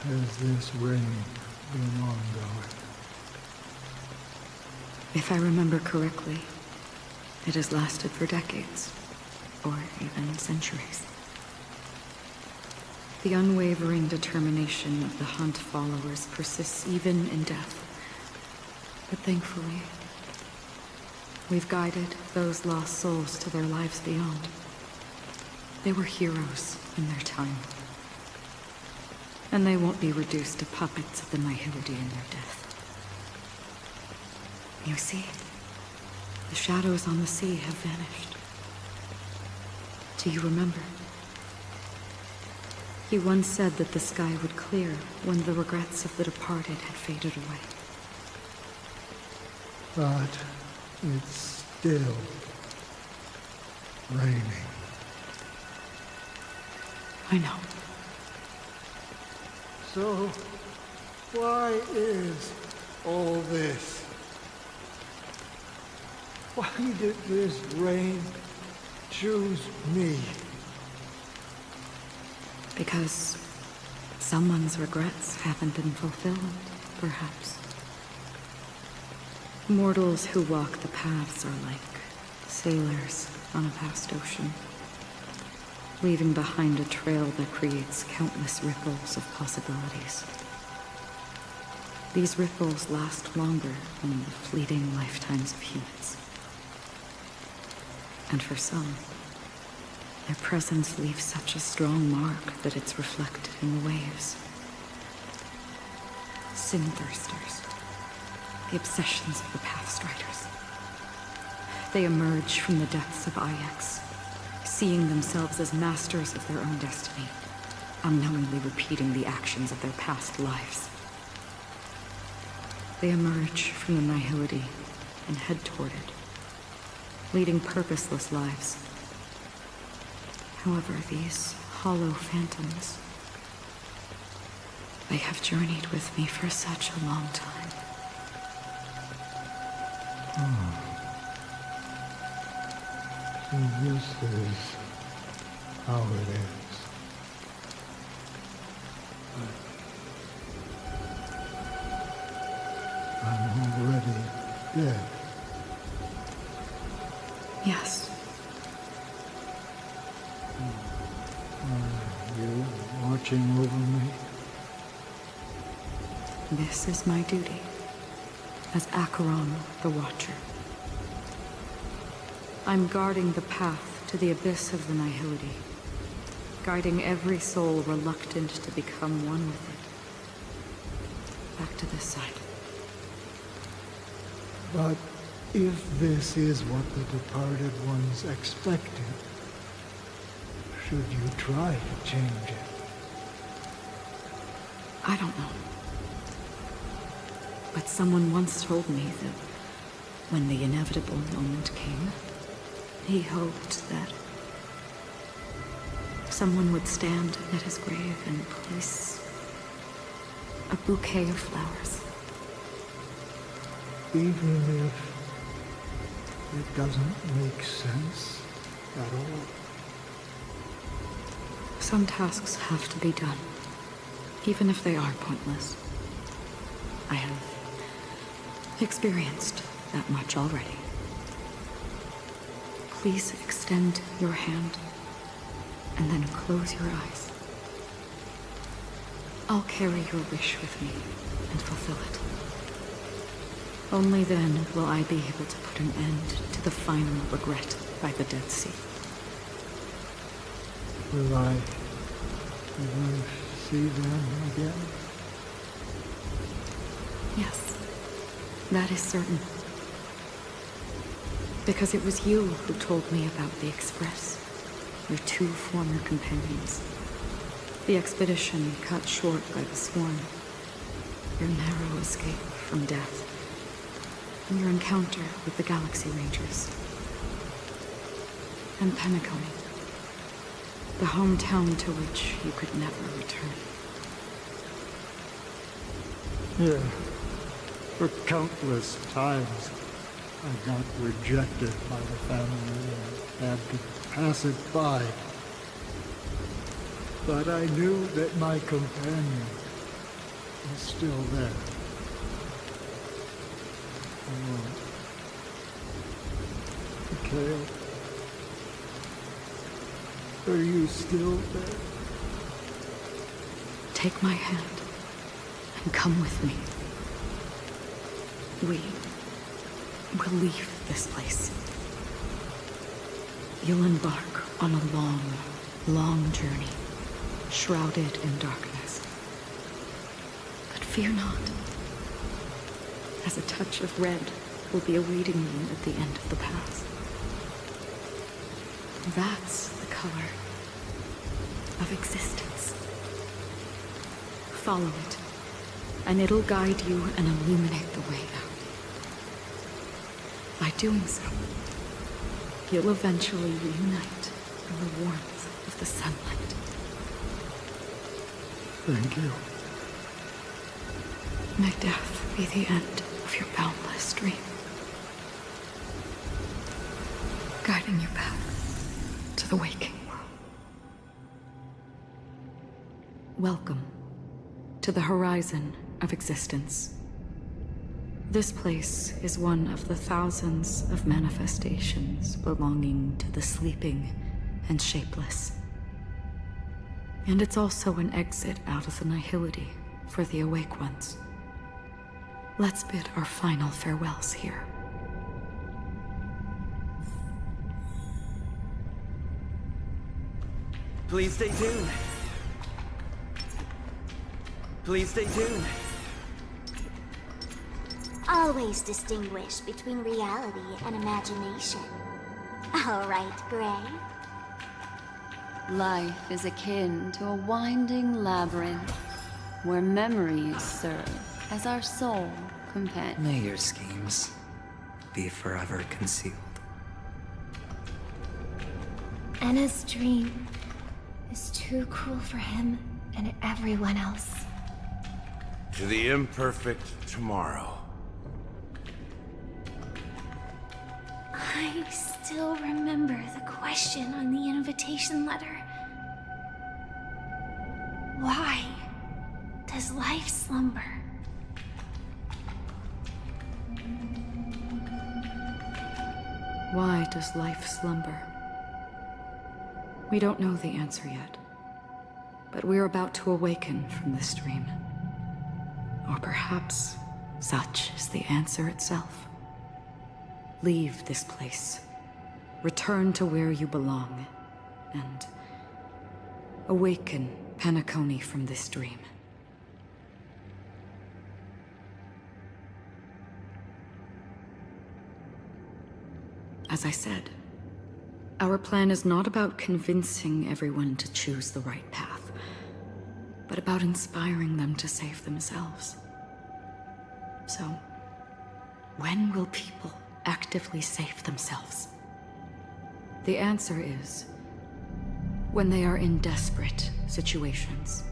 has this reign been ongoing? If I remember correctly, it has lasted for decades, or even centuries. The unwavering determination of the Hunt followers persists even in death. But thankfully, we've guided those lost souls to their lives beyond. They were heroes in their time. And they won't be reduced to puppets of the nihility in their death. You see, the shadows on the sea have vanished. Do you remember? He once said that the sky would clear when the regrets of the departed had faded away. But it's still raining. I know. So, why is all this? Why did this rain choose me? Because someone's regrets haven't been fulfilled, perhaps. Mortals who walk the paths are like sailors on a vast ocean, leaving behind a trail that creates countless ripples of possibilities. These ripples last longer than the fleeting lifetimes of humans. And for some, their presence leaves such a strong mark that it's reflected in the waves. Sin-thirsters, the obsessions of the Pathstriders. They emerge from the depths of Ix, seeing themselves as masters of their own destiny, unknowingly repeating the actions of their past lives. They emerge from the nihility and head toward it, leading purposeless lives. However, these hollow phantoms, they have journeyed with me for such a long time. So this is how it is. I'm already dead. Yes. Are you watching over me? This is my duty, as Acheron the Watcher. I'm guarding the path to the abyss of the nihility, guiding every soul reluctant to become one with it. Back to this side. But if this is what the departed ones expected, should you try to change it? I don't know. But someone once told me that when the inevitable moment came, he hoped that someone would stand at his grave and place a bouquet of flowers. Even if it doesn't make sense at all? Some tasks have to be done, even if they are pointless. I have experienced that much already. Please extend your hand, and then close your eyes. I'll carry your wish with me and fulfill it. Only then will I be able to put an end to the final regret by the Dead Sea. Will I ever see them again? Yes, that is certain. Because it was you who told me about the Express, your two former companions. The expedition cut short by the Swarm, your narrow escape from death, and your encounter with the Galaxy Rangers. And Penacony, the hometown to which you could never return. Yeah. For countless times, I got rejected by the family and had to pass it by. But I knew that my companion is still there. Mikhail, are you still there? Take my hand and come with me. We will leave this place. You'll embark on a long, long journey, shrouded in darkness. But fear not, as a touch of red will be awaiting you at the end of the path. That's the color of existence. Follow it, and it'll guide you and illuminate the way out. By doing so, you'll eventually reunite in the warmth of the sunlight. Thank you. May death be the end of your boundless dream, guiding you back to the waking world. Welcome to the horizon of existence. This place is one of the thousands of manifestations belonging to the sleeping and shapeless. And it's also an exit out of the nihility for the awake ones. Let's bid our final farewells here. Please stay tuned. Please stay tuned. Always distinguish between reality and imagination. All right, Gray. Life is akin to a winding labyrinth, where memories serve as our sole companion. May your schemes be forever concealed. Anna's dream is too cruel for him and everyone else. To the imperfect tomorrow. I still remember the question on the invitation letter. Why does life slumber? Why does life slumber? We don't know the answer yet, but we're about to awaken from this dream. Or perhaps such is the answer itself. Leave this place, return to where you belong, and awaken Penacony from this dream. As I said, our plan is not about convincing everyone to choose the right path, but about inspiring them to save themselves. So, when will people actively save themselves? The answer is when they are in desperate situations.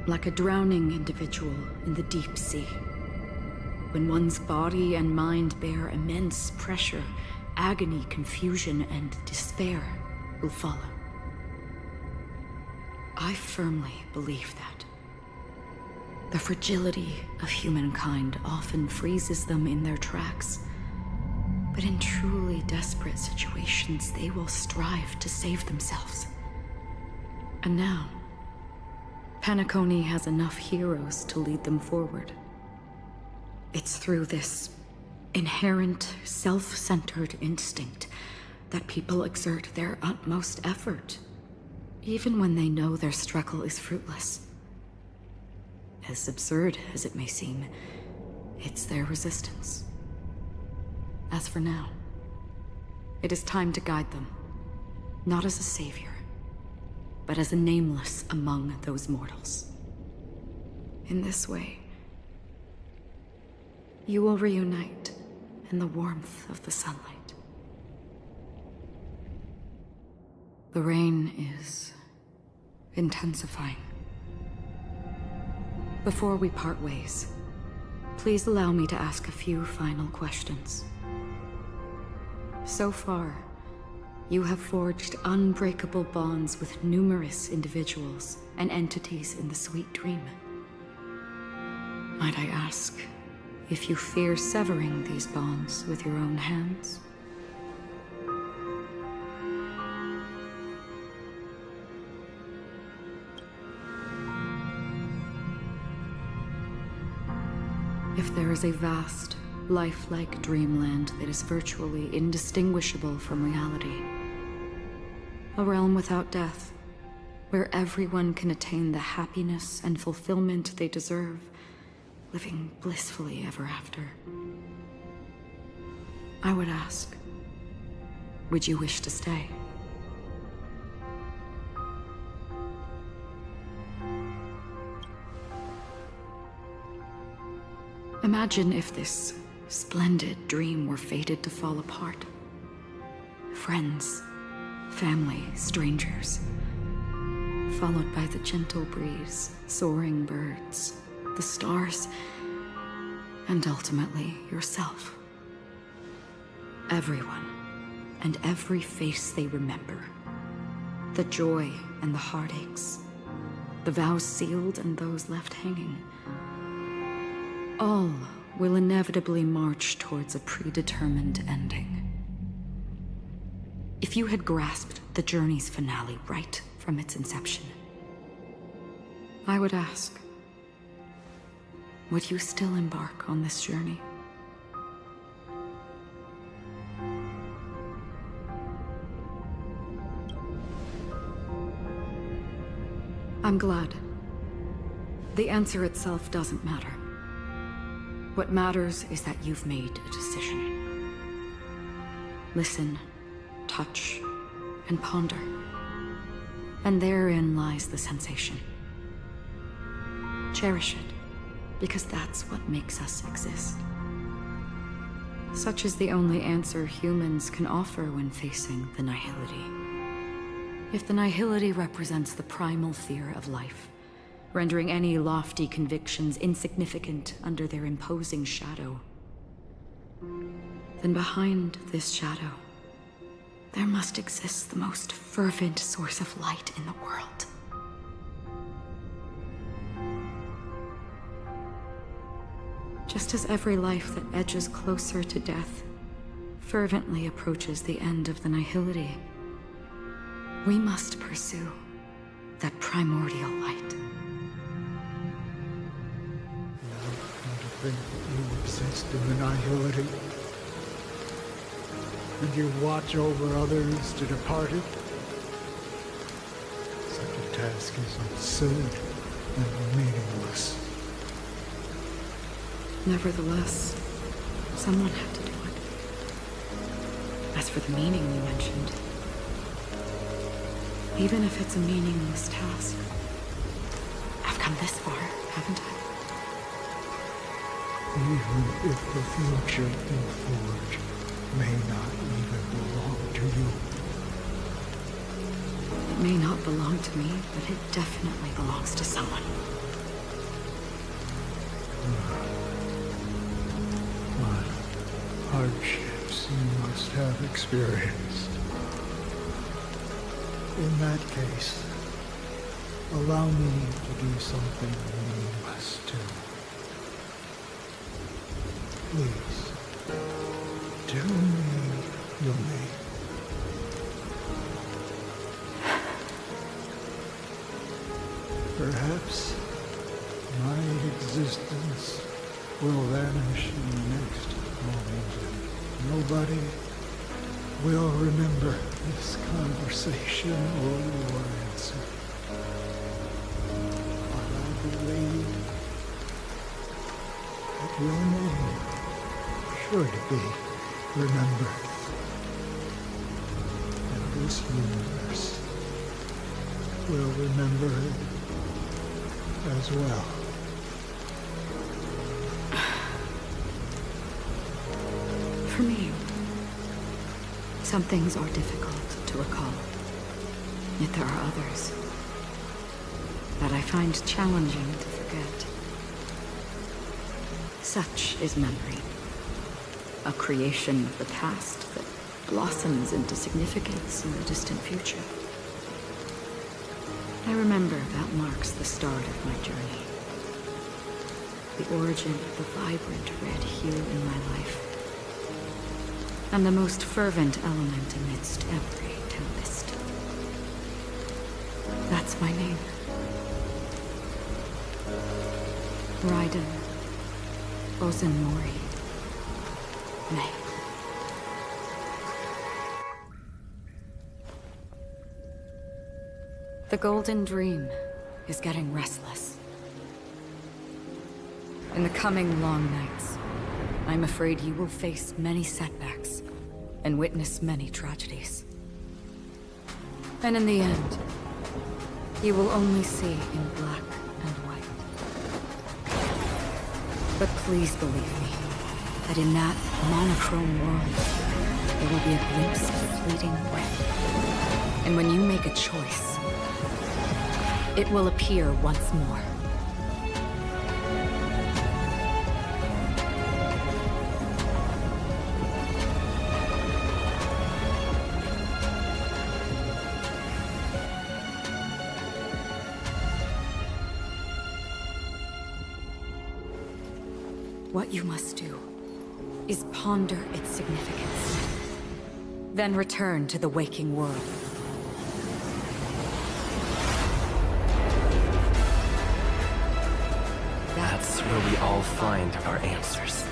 Like a drowning individual in the deep sea. When one's body and mind bear immense pressure, agony, confusion, and despair will follow. I firmly believe that. The fragility of humankind often freezes them in their tracks. But in truly desperate situations, they will strive to save themselves. And now, Penacony has enough heroes to lead them forward. It's through this inherent, self-centered instinct that people exert their utmost effort, even when they know their struggle is fruitless. As absurd as it may seem, it's their resistance. As for now, it is time to guide them, not as a savior, but as a nameless among those mortals. In this way, you will reunite in the warmth of the sunlight. The rain is intensifying. Before we part ways, please allow me to ask a few final questions. So far, you have forged unbreakable bonds with numerous individuals and entities in the Sweet Dream. Might I ask if you fear severing these bonds with your own hands? If there is a vast, lifelike dreamland that is virtually indistinguishable from reality, a realm without death, where everyone can attain the happiness and fulfillment they deserve, living blissfully ever after, I would ask, would you wish to stay? Imagine if this splendid dream were fated to fall apart. Friends, family, strangers, followed by the gentle breeze, soaring birds, the stars, and ultimately yourself. Everyone, and every face they remember. The joy and the heartaches, the vows sealed and those left hanging. All will inevitably march towards a predetermined ending. If you had grasped the journey's finale right from its inception, I would ask, would you still embark on this journey? I'm glad. The answer itself doesn't matter. What matters is that you've made a decision. Listen, touch, and ponder. And therein lies the sensation. Cherish it, because that's what makes us exist. Such is the only answer humans can offer when facing the nihility. If the nihility represents the primal fear of life, rendering any lofty convictions insignificant under their imposing shadow, then behind this shadow, there must exist the most fervent source of light in the world. Just as every life that edges closer to death fervently approaches the end of the nihility, we must pursue that primordial light. Think you exist in the nihility, and you watch over others to depart it. Such a task is absurd and meaningless. Nevertheless, someone had to do it. As for the meaning you mentioned, even if it's a meaningless task, I've come this far, haven't I? Even if the future you forge may not even belong to you. It may not belong to me, but it definitely belongs to someone. What hardships you must have experienced. In that case, allow me to do something you must too. Please, tell me your name. Perhaps my existence will vanish in the next moment, and nobody will remember this conversation or your answer. But I believe that your name should be remembered. And this universe will remember it as well. For me, some things are difficult to recall. Yet there are others that I find challenging to forget. Such is memory, a creation of the past that blossoms into significance in the distant future. I remember that marks the start of my journey. the origin of the vibrant red hue in my life. And the most fervent element amidst every tempest. That's my name. Raiden Ozenmori. May. The Golden Dream is getting restless. In the coming long nights, I'm afraid you will face many setbacks and witness many tragedies. And in the end, you will only see in black and white. But please believe me, that in that monochrome world, there will be a glimpse of fleeting red. And when you make a choice, it will appear once more. What you must do is ponder its significance, then return to the waking world. That's where we all find our answers.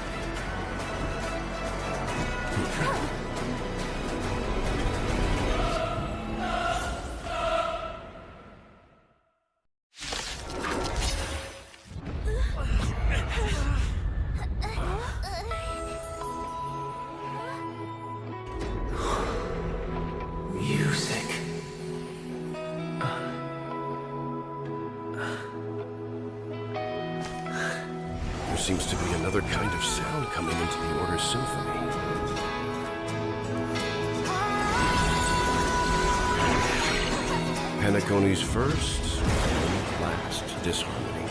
Seems to be another kind of sound coming into the Order's symphony. Penacony's first and last disharmony.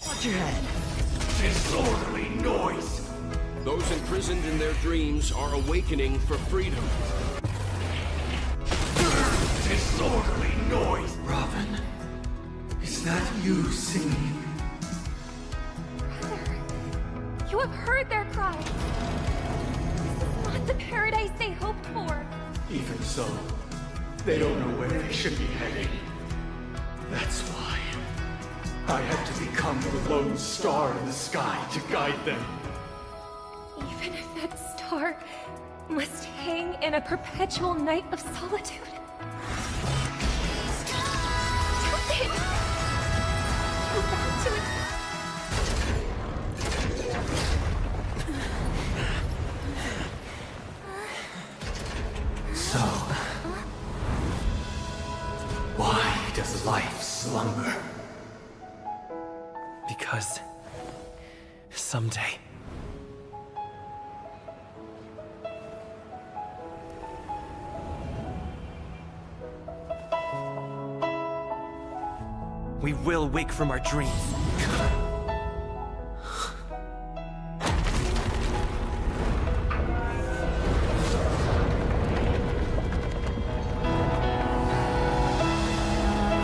Watch your head. Disorderly noise! Those imprisoned in their dreams are awakening for freedom. Disorderly noise! Robin. Is that you singing? Brother, you have heard their cry. This is not the paradise they hoped for. Even so, they don't know where they should be heading. That's why I had to become the lone star in the sky to guide them. Even if that star must hang in a perpetual night of solitude. Stop it! So, why does life slumber? Because someday we will wake from our dreams.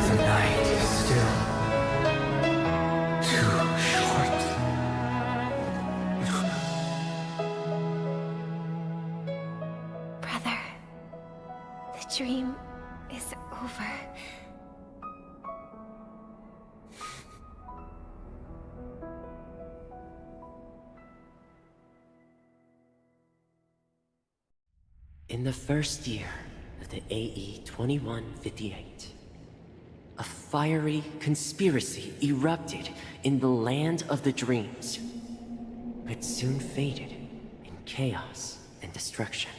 The night is still too short. Brother, the dream is over. In the first year of the AE 2158, a fiery conspiracy erupted in the land of the dreams, but soon faded in chaos and destruction.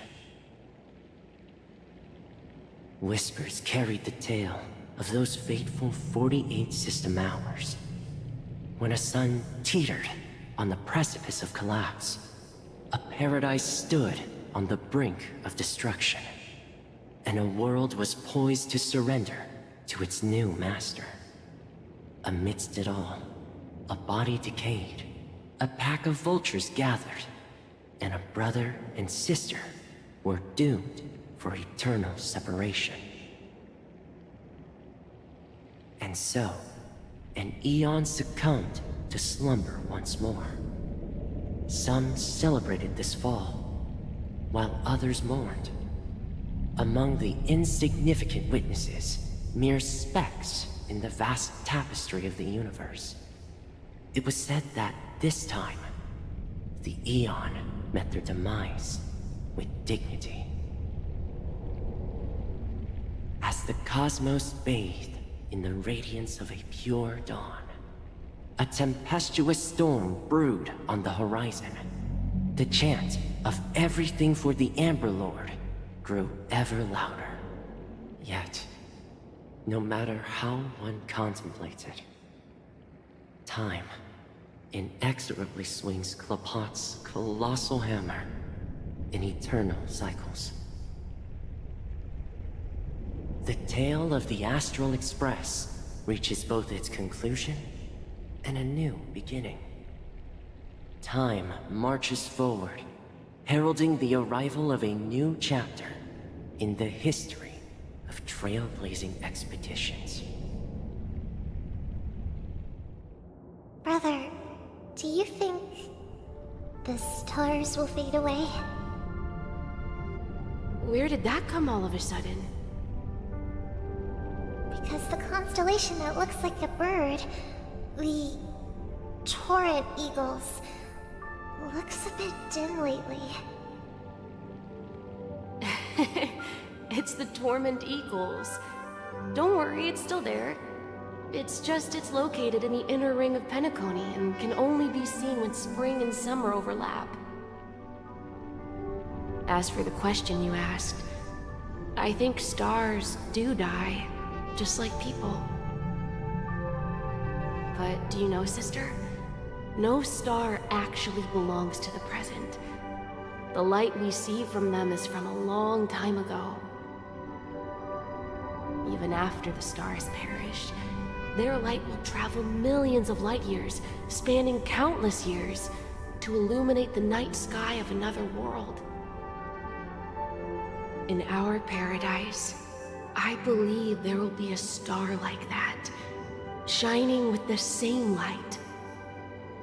Whispers carried the tale of those fateful 48 system hours, when a sun teetered on the precipice of collapse. A paradise stood on the brink of destruction, and a world was poised to surrender to its new master. Amidst it all, a body decayed, a pack of vultures gathered, and a brother and sister were doomed for eternal separation. And so, an eon succumbed to slumber once more. Some celebrated this fall, while others mourned. Among the insignificant witnesses, mere specks in the vast tapestry of the universe. It was said that this time, the Eon met their demise with dignity. As the cosmos bathed in the radiance of a pure dawn, a tempestuous storm brewed on the horizon. The chant of everything for the Amber Lord grew ever louder. Yet, no matter how one contemplated, time inexorably swings Klapot's colossal hammer in eternal cycles. The tale of the Astral Express reaches both its conclusion and a new beginning. Time marches forward, heralding the arrival of a new chapter in the history of trailblazing expeditions. Brother, do you think the stars will fade away? Where did that come all of a sudden? Because the constellation that looks like a bird, the Torrent Eagles, looks a bit dim lately. It's the Torment Eagles. Don't worry, it's still there. It's just it's located in the inner ring of Penacony and can only be seen when spring and summer overlap. As for the question you asked, I think stars do die, just like people. But do you know, sister? No star actually belongs to the present. The light we see from them is from a long time ago. Even after the stars perish, their light will travel millions of light years, spanning countless years, to illuminate the night sky of another world. In our paradise, I believe there will be a star like that, shining with the same light.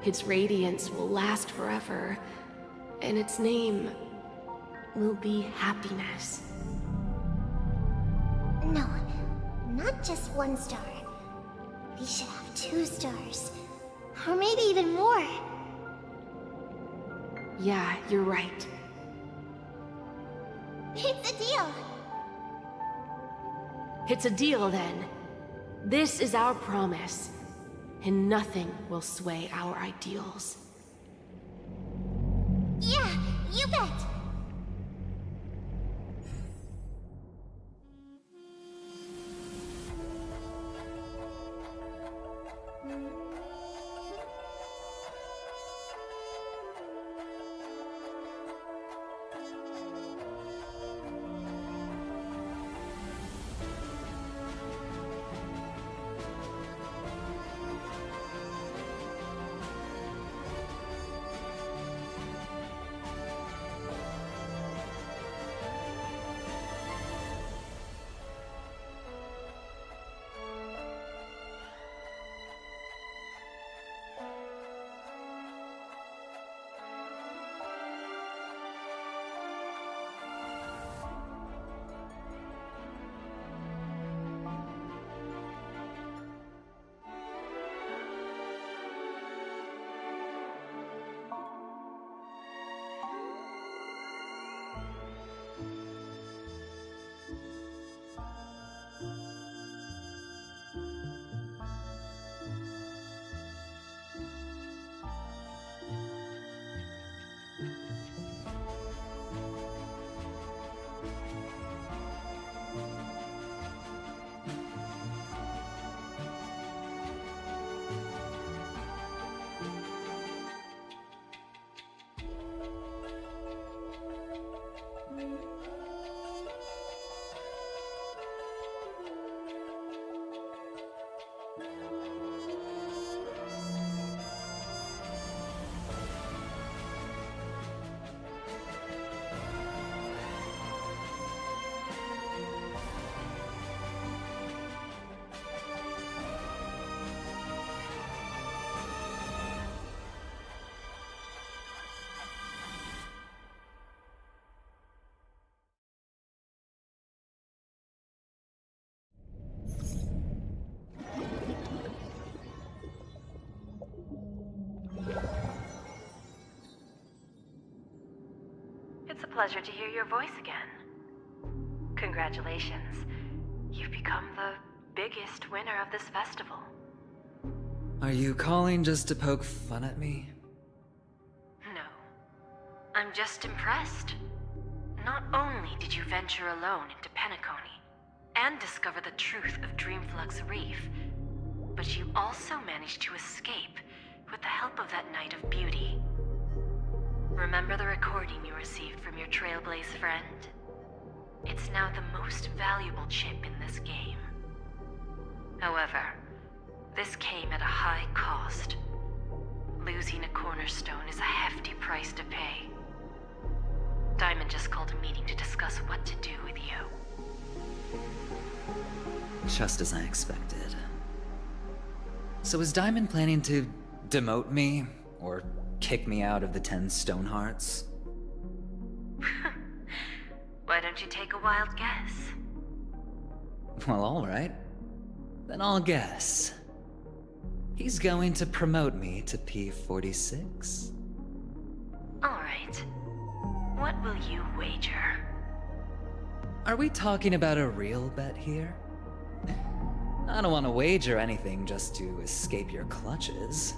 Its radiance will last forever, and its name will be happiness. No, not just one star. We should have 2 stars, or maybe even more. Yeah, you're right. It's a deal. It's a deal, then. This is our promise, and nothing will sway our ideals. Yeah, you bet. pleasure to hear your voice again. Congratulations. You've become the biggest winner of this festival. Are you calling just to poke fun at me? No. I'm just impressed. Not only did you venture alone into Penacony and discover the truth of Dreamflux Reef, but you also managed to escape with the help of that Knight of Beauty. Remember the recording you received from your Trailblaze friend? It's now the most valuable chip in this game. However, this came at a high cost. Losing a cornerstone is a hefty price to pay. Diamond just called a meeting to discuss what to do with you. Just as I expected. So is Diamond planning to demote me, or kick me out of the 10 Stonehearts? Why don't you take a wild guess? Well, alright. Then I'll guess. He's going to promote me to P46. Alright. What will you wager? Are we talking about a real bet here? I don't want to wager anything just to escape your clutches.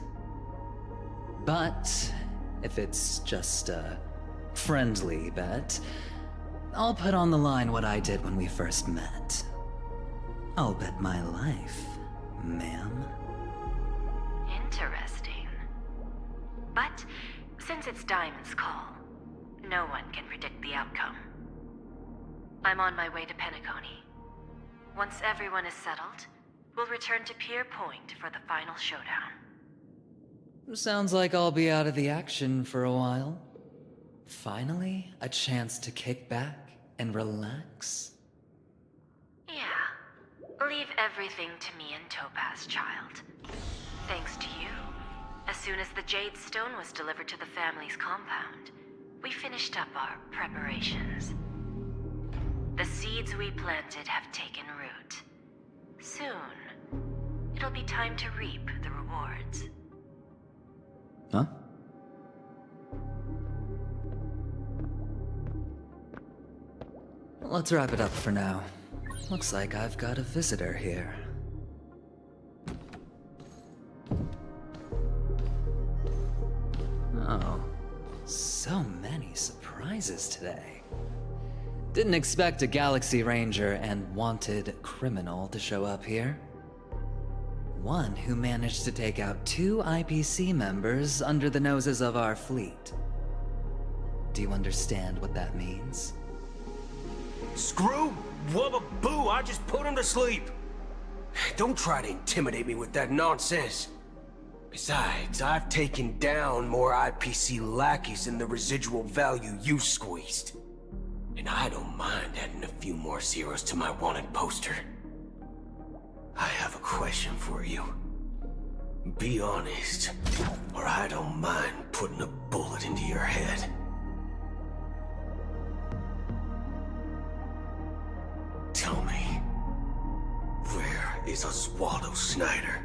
But if it's just a friendly bet, I'll put on the line what I did when we first met. I'll bet my life, ma'am. Interesting. But since it's Diamond's call, no one can predict the outcome. I'm on my way to Penacony. Once everyone is settled, we'll return to Pier Point for the final showdown. Sounds like I'll be out of the action for a while. Finally, a chance to kick back and relax. Yeah. Leave everything to me and Topaz, child. Thanks to you, as soon as the Jade Stone was delivered to the family's compound, we finished up our preparations. The seeds we planted have taken root. Soon, it'll be time to reap the rewards. Huh? Let's wrap it up for now. Looks like I've got a visitor here. Oh, so many surprises today. Didn't expect a Galaxy Ranger and wanted criminal to show up here. One who managed to take out 2 IPC members under the noses of our fleet. Do you understand what that means? Screw wubba boo, I just put him to sleep. Don't try to intimidate me with that nonsense. Besides, I've taken down more IPC lackeys than the residual value you squeezed. And I don't mind adding a few more zeros to my wanted poster. I have a question for you. Be honest, or I don't mind putting a bullet into your head. Tell me, where is Oswaldo Snyder?